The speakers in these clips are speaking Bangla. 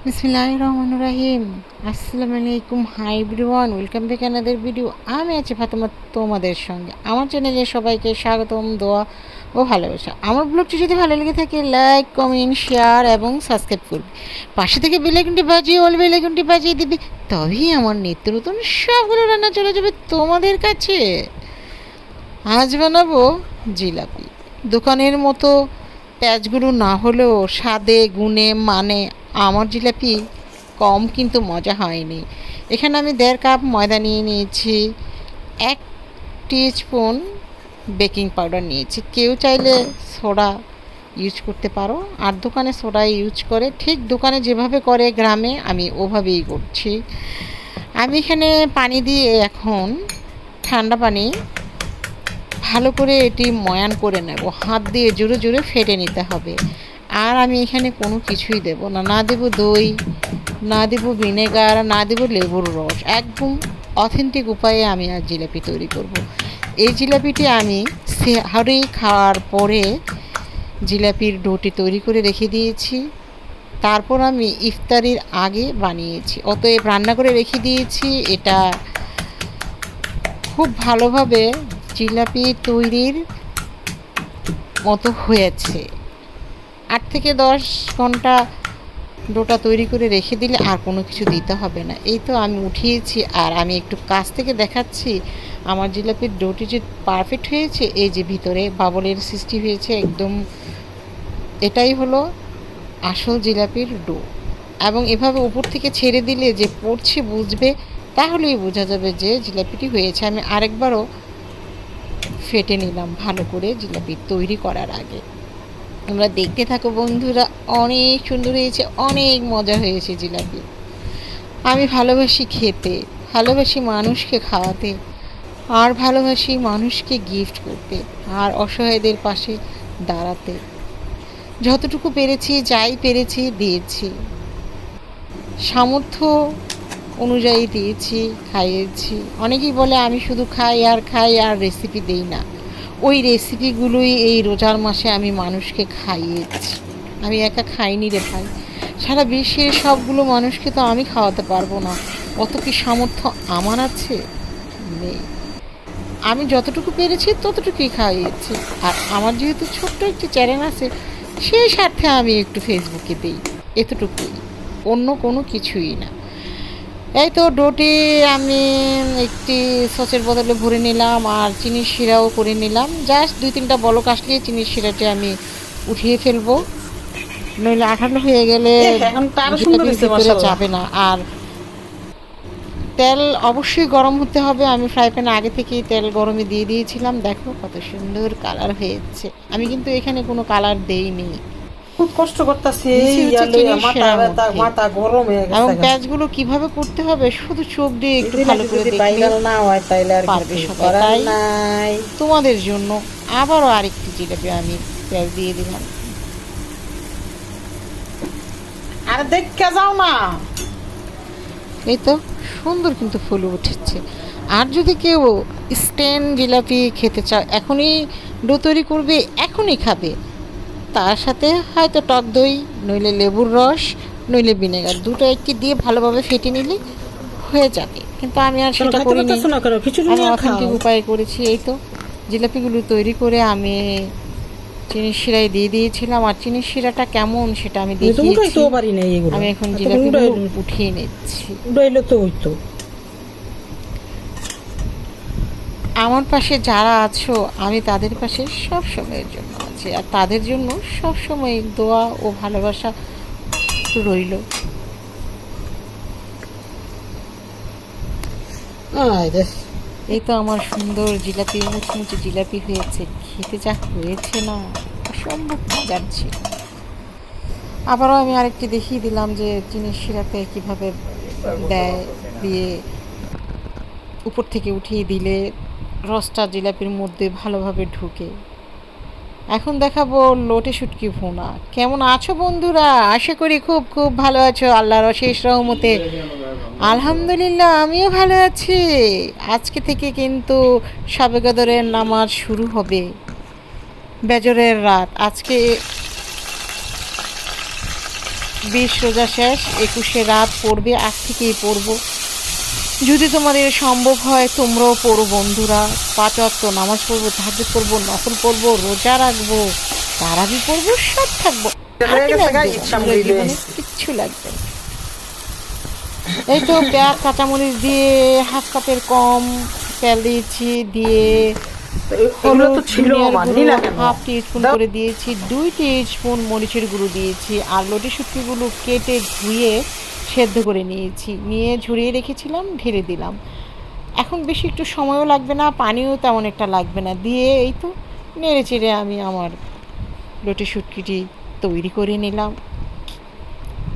বিসমিল্লাহির রহমানির রহিম। আসসালামু আলাইকুম, hi everyone, welcome back another video. আমি আছি ফাতেমা তোমাদের সঙ্গে। আমার চ্যানেলে সবাইকে স্বাগতম, দোয়া ও ভালোবাসা। আমার ব্লগটি যদি ভালো লেগে থাকে লাইক, কমেন্ট, শেয়ার এবং সাবস্ক্রাইব করবে। পাশে থেকে বেল আইকনটি বাজিয়ে অল বেল আইকনটি বাজিয়ে দিবে, তবেই আমার নিত্য নতুন সবগুলো রান্না চলে যাবে তোমাদের কাছে। আজ বানাবো জিলাপি। দোকানের মতো প্যাঁচগুলো না হলেও স্বাদে গুণে মানে আমার জিলাপি কম কিন্তু মজা হয়নি। এখানে আমি 1.5 কাপ ময়দা নিয়ে নিয়েছি, 1 টিস্পুন বেকিং পাউডার নিয়েছি। কেউ চাইলে সোডা ইউজ করতে পারো, আর দোকানে সোডা ইউজ করে, ঠিক দোকানে যেভাবে করে গ্রামে আমি ওভাবেই করছি। আমি এখানে পানি দিয়ে এখন ঠান্ডা পানি ভালো করে এটি ময়ান করে নেব, হাত দিয়ে জোরে জোরে ফেটে নিতে হবে। আর আমি এখানে কোনো কিছুই দেব না, না দেব দই, না দেব ভিনেগার, না দেব লেবুর রস। একদম অথেন্টিক উপায়ে আমি আজ জিলাপি তৈরি করব। এই জিলাপিটি আমি সেহরি খাওয়ার পরে জিলাপির ডোটি তৈরি করে রেখে দিয়েছি। তারপর আমি ইফতারির আগে বানিয়েছি, অতএব রান্না করে রেখে দিয়েছি। এটা খুব ভালোভাবে জিলাপি তৈরির মতো হয়েছে। 8 থেকে 10 ঘন্টা ডোটা তৈরি করে রেখে দিলে আর কোনো কিছু দিতে হবে না। এই তো আমি উঠিয়েছি, আর আমি একটু কাছ থেকে দেখাচ্ছি আমার জিলাপির ডোটি যে পারফেক্ট হয়েছে। এই যে ভিতরে বাবলের সৃষ্টি হয়েছে একদম, এটাই হলো আসল জিলাপির ডো। এবং এভাবে উপর থেকে ছেড়ে দিলে যে পড়ছে বুঝবে, তাহলেই বোঝা যাবে যে জিলাপিটি হয়েছে। আমি আরেকবারও ফেটে নিলাম ভালো করে জিলাপি তৈরি করার আগে। তোমরা দেখতে থাকো বন্ধুরা, অনেক সুন্দর হয়েছে, অনেক মজা হয়েছে জিলাপি। আমি ভালোবাসি খেতে, ভালোবাসি মানুষকে খাওয়াতে, আর ভালোবাসি মানুষকে গিফট করতে, আর অসহায়দের পাশে দাঁড়াতে। যতটুকু পেরেছি, যাই পেরেছি দিয়েছি, সামর্থ্য অনুযায়ী দিয়েছি, খাইয়েছি। অনেকেই বলে আমি শুধু খাই আর রেসিপি দেই না। ওই রেসিপিগুলোই এই রোজার মাসে আমি মানুষকে খাইয়েছি। আমি একা খাইনি রে ভাই, সারা বিশ্বের সবগুলো মানুষকে তো আমি খাওয়াতে পারবো না, অত কি সামর্থ্য আমার আছে? নেই। আমি যতটুকু পেরেছি ততটুকুই খাইয়েছি। আর আমার যেহেতু ছোট্ট একটি চ্যানেল আছে, সেই স্বার্থে আমি একটু ফেসবুকে দিই, এতটুকুই, অন্য কোনো কিছুই না। এই তো ডোটি আমি একটি সসের বদলে ভরে নিলাম, আর চিনির শিরাও করে নিলাম। জাস্ট 2-3টা বলক আসলে চিনির শিরাটি আমি উঠিয়ে ফেলবো, নইলে আঠালো হয়ে গেলে ভিতরে যাবে না। আর তেল অবশ্যই গরম হতে হবে। আমি ফ্রাই প্যানে আগে থেকেই তেল গরমে দিয়ে দিয়েছিলাম। দেখো কত সুন্দর কালার হয়েছে। আমি কিন্তু এখানে কোনো কালার দেইনি। খুব কষ্ট করতেছি, মাথা গরম হয়ে গেছে। এবং পেঁয়াজগুলো কিভাবে করতে হবে শুধু চোখ দিয়ে একটু ভালো করে দেখলে না হয় তাইলে আর পারবে কিছু সবাই। করার তাই নাই। তোমাদের জন্য আবারও আরেকটি জিলাপি আমি পেঁয়াজ দিয়ে দিলাম। আর দেখে যাও না। এই তো সুন্দর কিন্তু ফুলে উঠেছে। আর যদি কেউ স্ট্যান্ড জিলাপি খেতে চাও, এখনই ডো তৈরি করবে, এখনই খাবে, তার সাথে হয়তো টক দই, নইলে লেবুর রস, নইলে ভিনেগার, দুটো একটি দিয়ে ভালোভাবে ফেটে নিলে হয়ে যাবে। কিন্তু আমি আর সেটা করিনি, আমি অথেন্টিক উপায়ে করেছি। এই তো জিলাপিগুলো তৈরি করে আমি চিনির শিরায় দিয়ে দিয়েছিলাম, আর চিনির শিরাটা কেমন সেটা আমি দেখিয়েছি। আমি এখন জিলাপিগুলো উঠিয়ে নিচ্ছি। আমার পাশে যারা আছো, আমি তাদের পাশে সব সময়ের জন্য আছি, আর তাদের জন্য সব সময় দোয়া ও ভালোবাসা রইল। এই তো আমার সুন্দর জিলাপি, মুচমুচে জিলাপি হয়েছে। খেতে যা হয়েছে না, অসম্ভব মজার ছিল। আবারও আমি আরেকটি দেখিয়ে দিলাম যে চিনির শিরাতে কীভাবে দেয়, দিয়ে উপর থেকে উঠিয়ে দিলে রসটা জিলাপির মধ্যে ভালোভাবে ঢুকে। এখন দেখাবো লোটে শুটকি ভুনা। কেমন আছো বন্ধুরা? আশা করি খুব খুব ভালো আছো, আল্লাহর অশেষ রহমতে। আলহামদুলিল্লাহ আমিও ভালো আছি। আজকে থেকে কিন্তু শবে কদরের নামাজ শুরু হবে, বেজরের রাত। আজকে 20 রোজা শেষ, 21 রাত পড়বে, আজ থেকেই পড়বো। যদি তোমাদের সম্ভব হয় তোমরাও পড়ো বন্ধুরা। 5 ওয়াক্ত নামাজ পড়বো, তাহাজ্জুদ পড়বো, নফল পড়বো, রোজা রাখবো, তারাবি পড়বো, সব থাকবো। কিচ্ছু লাগবে না। এই তো পেঁয়াজ কাঁচামরিচ দিয়ে হাফ কাপের কম তেল দিয়েছি, দিয়ে হলুদ হাফ টিস্পুন করে দিয়েছি, 2 টিস্পুন মরিচের গুঁড়ো দিয়েছি, আর লটি শুটকিগুলো কেটে ধুয়ে সেদ্ধ করে নিয়েছি, নিয়ে ঝরিয়ে রেখেছিলাম, ঢেলে দিলাম। এখন বেশি একটু সময়ও লাগবে না, পানিও তেমন একটা লাগবে না, দিয়ে এই তো নেড়ে চেড়ে আমি আমার লটি শুটকিটি তৈরি করে নিলাম।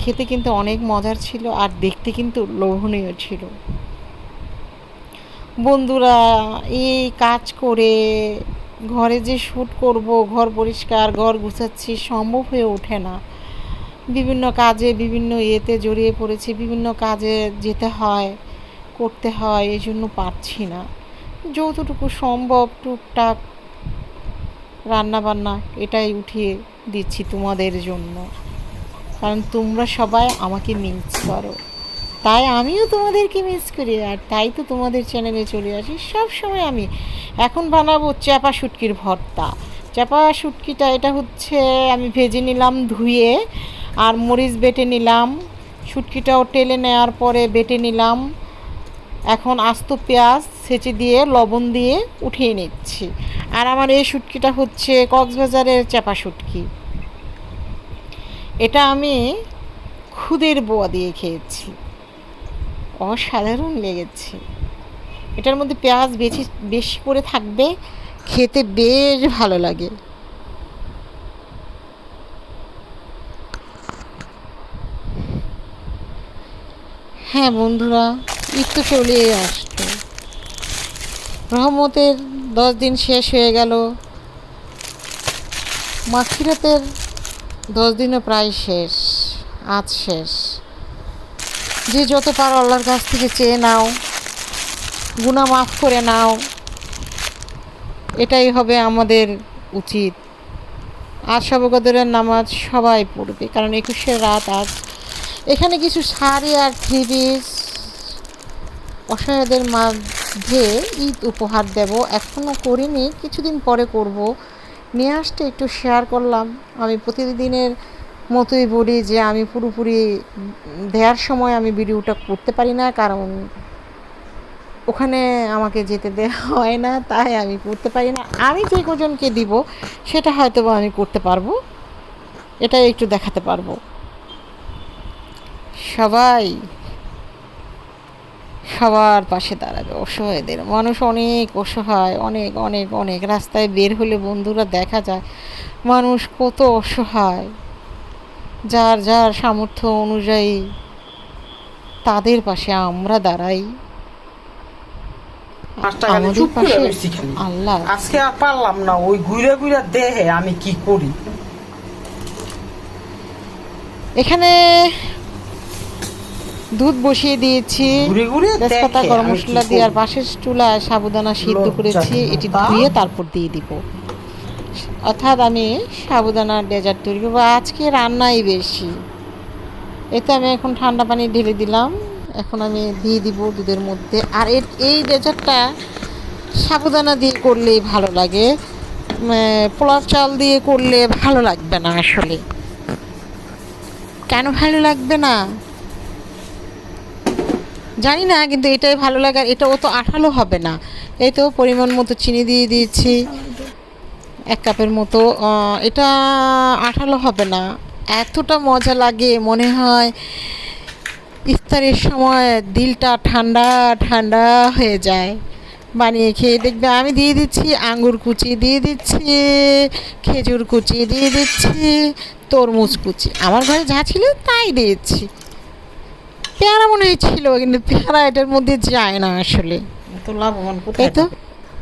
খেতে কিন্তু অনেক মজার ছিল, আর দেখতে কিন্তু লোভনীয় ছিল। বন্ধুরা, এই কাজ করে ঘরে যে শ্যুট করব, ঘর পরিষ্কার, ঘর গুছাচ্ছি, সম্ভব হয়ে ওঠে না। বিভিন্ন কাজে বিভিন্ন ইয়েতে জড়িয়ে পড়েছি, বিভিন্ন কাজে যেতে হয়, করতে হয়, এই জন্য পারছি না। যতটুকু সম্ভব টুকটাক রান্নাবান্না এটাই উঠিয়ে দিচ্ছি তোমাদের জন্য, কারণ তোমরা সবাই আমাকে মিস করো, তাই আমিও তোমাদেরকে মিস করি, আর তাই তো তোমাদের চ্যানেলে চলে আসি সব সময়। আমি এখন বানাবো চাপা শুটকির ভর্তা। চাপা শুটকিটা এটা হচ্ছে আমি ভেজে নিলাম ধুয়ে, আর মরিচ বেটে নিলাম, শুটকিটাও টেলে নেওয়ার পরে বেটে নিলাম। এখন আস্ত পেঁয়াজ ছেঁচে দিয়ে লবণ দিয়ে উঠিয়ে নিচ্ছি। আর আমার এই শুটকিটা হচ্ছে কক্সবাজারের চাপা শুটকি। এটা আমি খুদের বোয়া দিয়ে খেয়েছি, অসাধারণ লেগেছে। এটার মধ্যে পেঁয়াজ বেশি করে থাকবে, খেতে বেশ ভালো লাগে। হ্যাঁ বন্ধুরা, ঈদ তো চলে আসতো, রহমতের 10 দিন শেষ হয়ে গেল, মাগফিরাতের 10 দিনও প্রায় শেষ, আজ শেষ। যে যত পারো আল্লাহর কাছ থেকে চেয়ে নাও, গুনাহ মাফ করে নাও, এটাই হবে আমাদের উচিত। আজ শবে কদরের নামাজ সবাই পড়বে, কারণ 21 রাত আজ। এখানে কিছু শাড়ি আর 3 পিস অসহায়দের মাঝে ঈদ উপহার দেব, এখনও করিনি, কিছুদিন পরে করব। নিয়ে আসতে একটু শেয়ার করলাম। আমি প্রতিদিনের মতোই বলি যে আমি পুরোপুরি দেওয়ার সময় আমি ভিডিওটা করতে পারি না, কারণ ওখানে আমাকে যেতে দেওয়া হয় না, তাই আমি করতে পারি না। আমি যে কজনকে দিব সেটা হয়তো আমি করতে পারবো, এটাই একটু দেখাতে পারবো। সবাই সবার পাশে দাঁড়াবে, অসহায়দের। মানুষ অনেক অসহায়, অনেক অনেক অনেক। রাস্তায় বের হলে বন্ধুরা দেখা যায় মানুষ কত অসহায়, যার যার সামর্থ্য অনুযায়ী তাদের পাশে আমরা দাঁড়াই। আমাদের পাশে আল্লাহ। আজকে আর পারলাম না, ওই ঘুরে ঘুরে দেহে আমি কি করি। এখানে দুধ বসিয়ে দিয়েছি, তেজপাতা গরম মশলা দিয়ে, আর পাশের চুলায় সাবুদানা সিদ্ধ করেছি, এটি ধুয়ে তারপর দিয়ে দিব। অর্থাৎ আমি সাবুদানার ডেজার্ট তৈরি করবো। আজকে রান্নাই বেশি। এতে আমি এখন ঠান্ডা পানি ঢেলে দিলাম, এখন আমি দিয়ে দিব দুধের মধ্যে। আর এই ডেজার্টটা সাবুদানা দিয়ে করলেই ভালো লাগে, পোলার চাল দিয়ে করলে ভালো লাগবে না। আসলে কেন ভালো লাগবে না জানি না, কিন্তু এটাই ভালো লাগে। আর এটা অত আঠালো হবে না। এই তো পরিমাণ মতো চিনি দিয়ে দিয়েছি, 1 কাপের মতো। এটা আঠালো হবে না, এতটা মজা লাগে, মনে হয় ইফতারের সময় দিলটা ঠান্ডা ঠান্ডা হয়ে যায়। বানিয়ে খেয়ে দেখবে। আমি দিয়ে দিচ্ছি আঙ্গুর কুচি, দিয়ে দিচ্ছি খেজুর কুচি, দিয়ে দিচ্ছি তরমুজ কুচি, আমার ঘরে যা ছিল তাই দিয়েছি। পেয়ারা মনে হয়েছিল, কিন্তু পেয়ারা এটার মধ্যে যায় না আসলে। তো লাভবান এই কোথায়? তো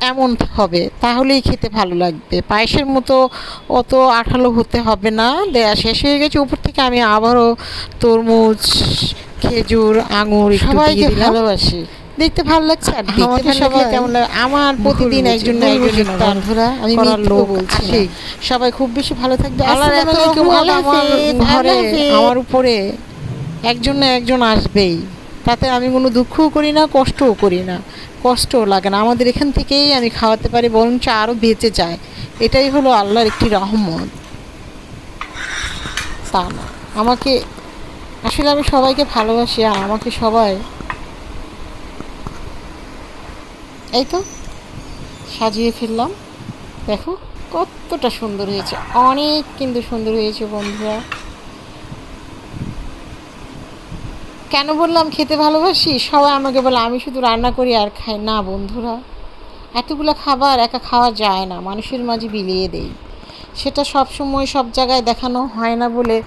এমন হবে, তাহলেই খেতে ভালো লাগবে। পায়েসের মতো অত আঠালো হতে হবে না। দেয়া শেষ হয়ে গেছে। উপর থেকে আমি আবারও তরমুজ, খেজুর, আঙুর, সবাইকে ভালোবাসি, দেখতে ভালো লাগছে আর আমাকে সবাই কেমন লাগে। আমার প্রতিদিন একজন না একজন বন্ধুরা আমি করার লোক বলছি, সবাই খুব বেশি ভালো থাকবে। আসসালামু আলাইকুম। আমার ঘরে আমার উপরে একজন না একজন আসবেই, তাতে আমি কোনো দুঃখও করি না, কষ্টও করি না, কষ্টও লাগে না। আমাদের এখান থেকেই আমি খাওয়াতে পারি, বরঞ্চ আরও বেঁচে যায়। এটাই হলো আল্লাহর একটি রহমত। তা না, আমাকে আসলে আমি সবাইকে ভালোবাসি আর আমাকে সবাই এই তো সাজিয়ে ফেললাম। দেখো কতটা সুন্দর হয়েছে, অনেক কিন্তু সুন্দর হয়েছে বন্ধুরা। কেন বললাম খেতে ভালোবাসি? সবাই আমাকে বলে আমি শুধু রান্না করি আর খাই। না বন্ধুরা, এতগুলো খাবার একা খাওয়া যায় না, মানুষের মাঝে বিলিয়ে দেই। সেটা সব সময় সব জায়গায় দেখানো হয় না বলে